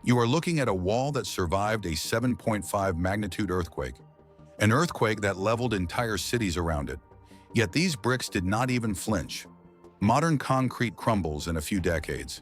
You are looking at a wall that survived a 7.5 magnitude earthquake, an earthquake that leveled entire cities around it. Yet these bricks did not even flinch. Modern concrete crumbles in a few decades.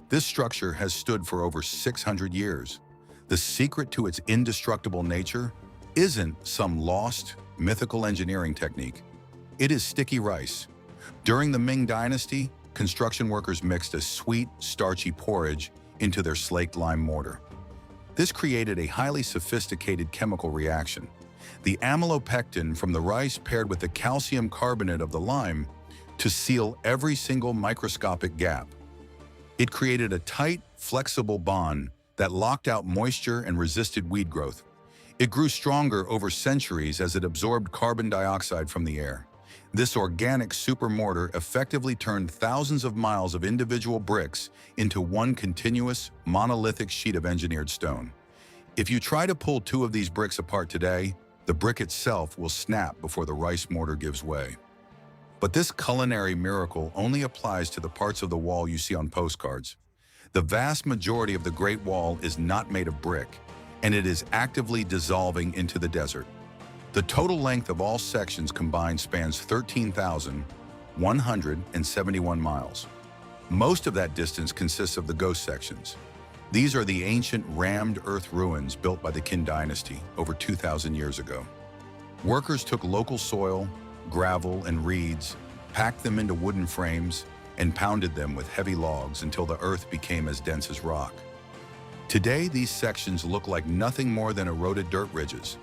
This structure has stood for over 600 years. The secret to its indestructible nature isn't some lost, mythical engineering technique. It is sticky rice. During the Ming Dynasty, construction workers mixed a sweet, starchy porridge into their slaked lime mortar. This created a highly sophisticated chemical reaction. The amylopectin from the rice paired with the calcium carbonate of the lime to seal every single microscopic gap. It created a tight, flexible bond that locked out moisture and resisted weed growth. It grew stronger over centuries as it absorbed carbon dioxide from the air. This organic supermortar effectively turned thousands of miles of individual bricks into one continuous, monolithic sheet of engineered stone. If you try to pull two of these bricks apart today, the brick itself will snap before the rice mortar gives way. But this culinary miracle only applies to the parts of the wall you see on postcards. The vast majority of the Great Wall is not made of brick, and it is actively dissolving into the desert. The total length of all sections combined spans 13,171 miles. Most of that distance consists of the ghost sections. These are the ancient rammed earth ruins built by the Qin dynasty over 2,000 years ago. Workers took local soil, gravel, and reeds, packed them into wooden frames, and pounded them with heavy logs until the earth became as dense as rock. Today, these sections look like nothing more than eroded dirt ridges.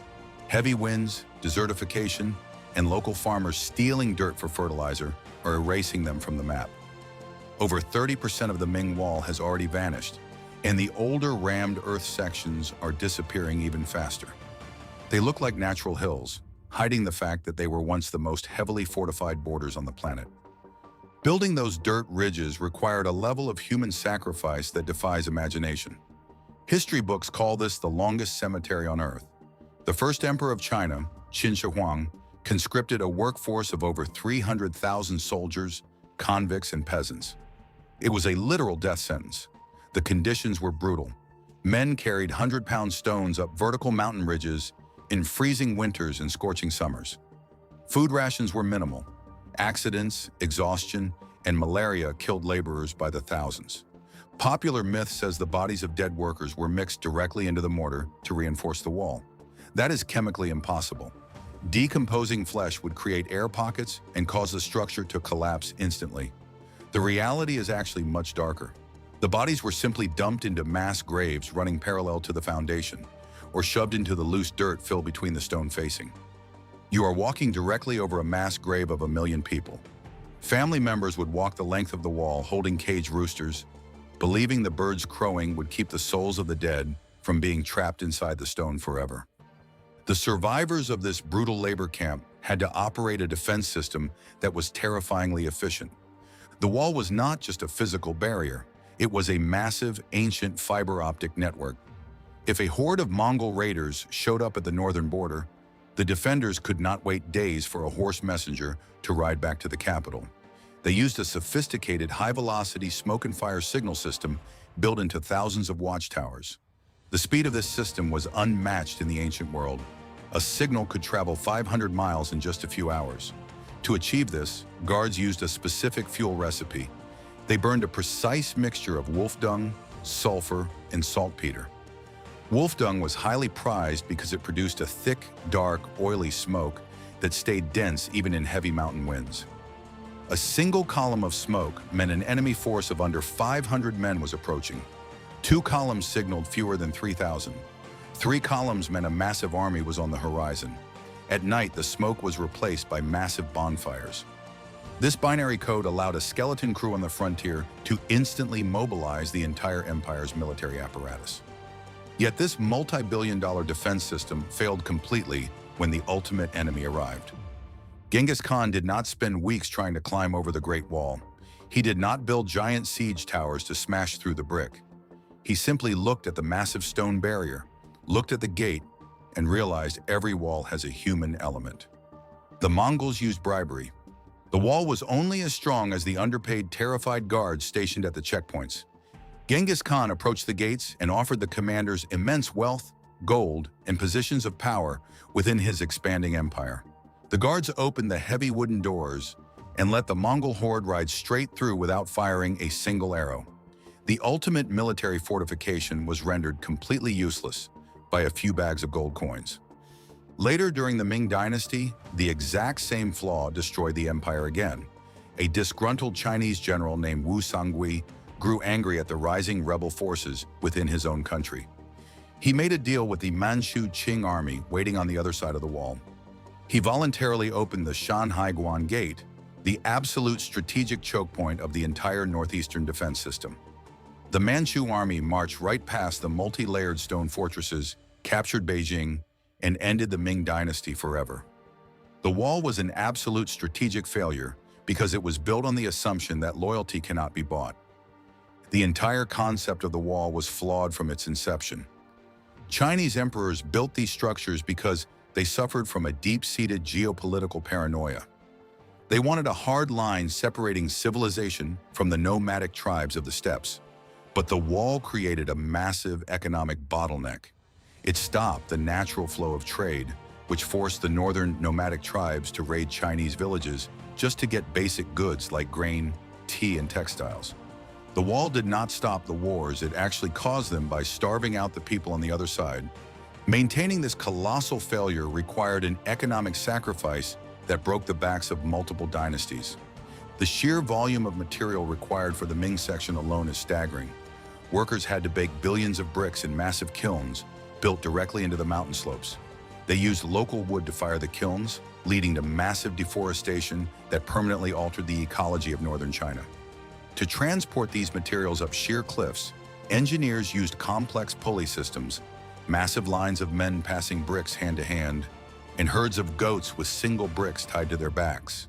Heavy winds, desertification, and local farmers stealing dirt for fertilizer are erasing them from the map. Over 30% of the Ming Wall has already vanished, and the older rammed earth sections are disappearing even faster. They look like natural hills, hiding the fact that they were once the most heavily fortified borders on the planet. Building those dirt ridges required a level of human sacrifice that defies imagination. History books call this the longest cemetery on Earth. The first emperor of China, Qin Shi Huang, conscripted a workforce of over 300,000 soldiers, convicts, and peasants. It was a literal death sentence. The conditions were brutal. Men carried 100-pound stones up vertical mountain ridges in freezing winters and scorching summers. Food rations were minimal. Accidents, exhaustion, and malaria killed laborers by the thousands. Popular myth says the bodies of dead workers were mixed directly into the mortar to reinforce the wall. That is chemically impossible. Decomposing flesh would create air pockets and cause the structure to collapse instantly. The reality is actually much darker. The bodies were simply dumped into mass graves running parallel to the foundation, or shoved into the loose dirt filled between the stone facing. You are walking directly over a mass grave of 1 million people. Family members would walk the length of the wall holding caged roosters, believing the birds crowing would keep the souls of the dead from being trapped inside the stone forever. The survivors of this brutal labor camp had to operate a defense system that was terrifyingly efficient. The wall was not just a physical barrier, it was a massive, ancient fiber optic network. If a horde of Mongol raiders showed up at the northern border, the defenders could not wait days for a horse messenger to ride back to the capital. They used a sophisticated high-velocity smoke and fire signal system built into thousands of watchtowers. The speed of this system was unmatched in the ancient world. A signal could travel 500 miles in just a few hours. To achieve this, guards used a specific fuel recipe. They burned a precise mixture of wolf dung, sulfur, and saltpeter. Wolf dung was highly prized because it produced a thick, dark, oily smoke that stayed dense even in heavy mountain winds. A single column of smoke meant an enemy force of under 500 men was approaching. 2 columns signaled fewer than 3,000. 3 columns meant a massive army was on the horizon. At night, the smoke was replaced by massive bonfires. This binary code allowed a skeleton crew on the frontier to instantly mobilize the entire empire's military apparatus. Yet this multi-billion-dollar defense system failed completely when the ultimate enemy arrived. Genghis Khan did not spend weeks trying to climb over the Great Wall. He did not build giant siege towers to smash through the brick. He simply looked at the massive stone barrier, looked at the gate, and realized every wall has a human element. The Mongols used bribery. The wall was only as strong as the underpaid, terrified guards stationed at the checkpoints. Genghis Khan approached the gates and offered the commanders immense wealth, gold, and positions of power within his expanding empire. The guards opened the heavy wooden doors and let the Mongol horde ride straight through without firing a single arrow. The ultimate military fortification was rendered completely useless by a few bags of gold coins. Later during the Ming Dynasty, the exact same flaw destroyed the empire again. A disgruntled Chinese general named Wu Songui grew angry at the rising rebel forces within his own country. He made a deal with the Manchu Qing army waiting on the other side of the wall. He voluntarily opened the Shanhaiguan Gate, the absolute strategic choke point of the entire northeastern defense system. The Manchu army marched right past the multi-layered stone fortresses, captured Beijing, and ended the Ming Dynasty forever. The wall was an absolute strategic failure because it was built on the assumption that loyalty cannot be bought. The entire concept of the wall was flawed from its inception. Chinese emperors built these structures because they suffered from a deep-seated geopolitical paranoia. They wanted a hard line separating civilization from the nomadic tribes of the steppes. But the wall created a massive economic bottleneck. It stopped the natural flow of trade, which forced the northern nomadic tribes to raid Chinese villages just to get basic goods like grain, tea, and textiles. The wall did not stop the wars, it actually caused them by starving out the people on the other side. Maintaining this colossal failure required an economic sacrifice that broke the backs of multiple dynasties. The sheer volume of material required for the Ming section alone is staggering. Workers had to bake billions of bricks in massive kilns built directly into the mountain slopes. They used local wood to fire the kilns, leading to massive deforestation that permanently altered the ecology of northern China. To transport these materials up sheer cliffs, engineers used complex pulley systems, massive lines of men passing bricks hand to hand, and herds of goats with single bricks tied to their backs.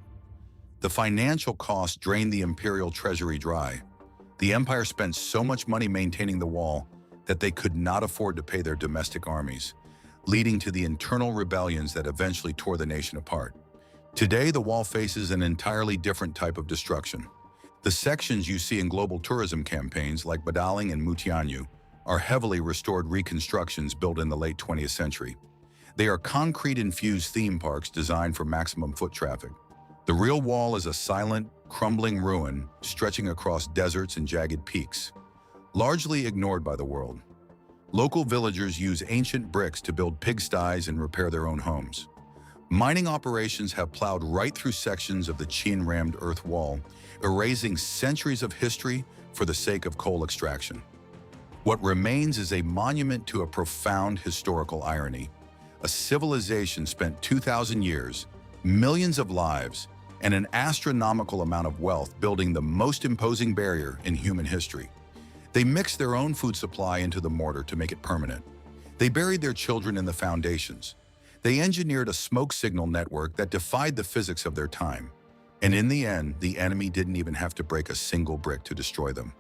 The financial cost drained the imperial treasury dry. The empire spent so much money maintaining the wall that they could not afford to pay their domestic armies, leading to the internal rebellions that eventually tore the nation apart. Today, the wall faces an entirely different type of destruction. The sections you see in global tourism campaigns like Badaling and Mutianyu are heavily restored reconstructions built in the late 20th century. They are concrete-infused theme parks designed for maximum foot traffic. The real wall is a silent, crumbling ruin stretching across deserts and jagged peaks, largely ignored by the world. Local villagers use ancient bricks to build pigsties and repair their own homes. Mining operations have plowed right through sections of the Qin-rammed earth wall, erasing centuries of history for the sake of coal extraction. What remains is a monument to a profound historical irony. A civilization spent 2,000 years, millions of lives, and an astronomical amount of wealth building the most imposing barrier in human history. They mixed their own food supply into the mortar to make it permanent. They buried their children in the foundations. They engineered a smoke signal network that defied the physics of their time. And in the end, the enemy didn't even have to break a single brick to destroy them.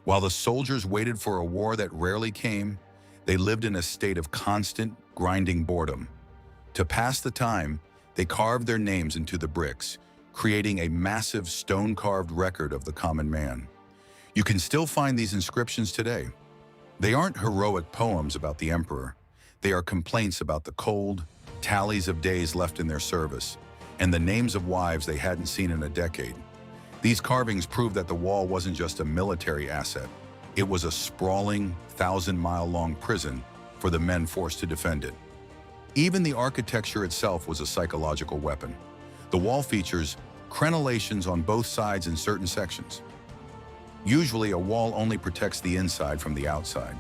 While the soldiers waited for a war that rarely came, they lived in a state of constant, grinding boredom. To pass the time, they carved their names into the bricks, creating a massive stone-carved record of the common man. You can still find these inscriptions today. They aren't heroic poems about the emperor. They are complaints about the cold, tallies of days left in their service, and the names of wives they hadn't seen in a decade. These carvings prove that the wall wasn't just a military asset. It was a sprawling, 1,000-mile-long prison for the men forced to defend it. Even the architecture itself was a psychological weapon. The wall features crenellations on both sides in certain sections. Usually, a wall only protects the inside from the outside.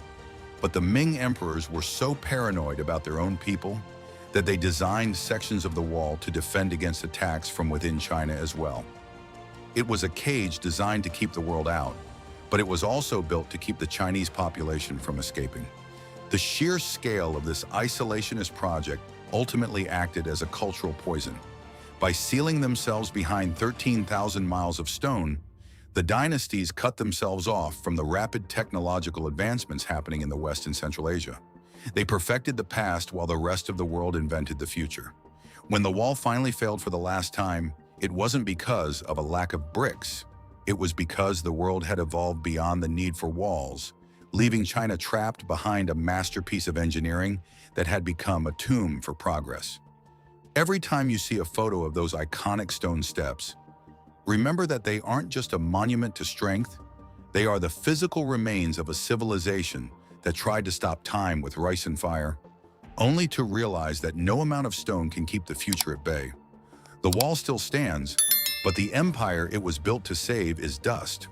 But the Ming emperors were so paranoid about their own people that they designed sections of the wall to defend against attacks from within China as well. It was a cage designed to keep the world out, but it was also built to keep the Chinese population from escaping. The sheer scale of this isolationist project ultimately acted as a cultural poison. By sealing themselves behind 13,000 miles of stone, the dynasties cut themselves off from the rapid technological advancements happening in the West and Central Asia. They perfected the past while the rest of the world invented the future. When the wall finally failed for the last time, it wasn't because of a lack of bricks. It was because the world had evolved beyond the need for walls, leaving China trapped behind a masterpiece of engineering that had become a tomb for progress. Every time you see a photo of those iconic stone steps, remember that they aren't just a monument to strength, they are the physical remains of a civilization that tried to stop time with rice and fire, only to realize that no amount of stone can keep the future at bay. The wall still stands, but the empire it was built to save is dust.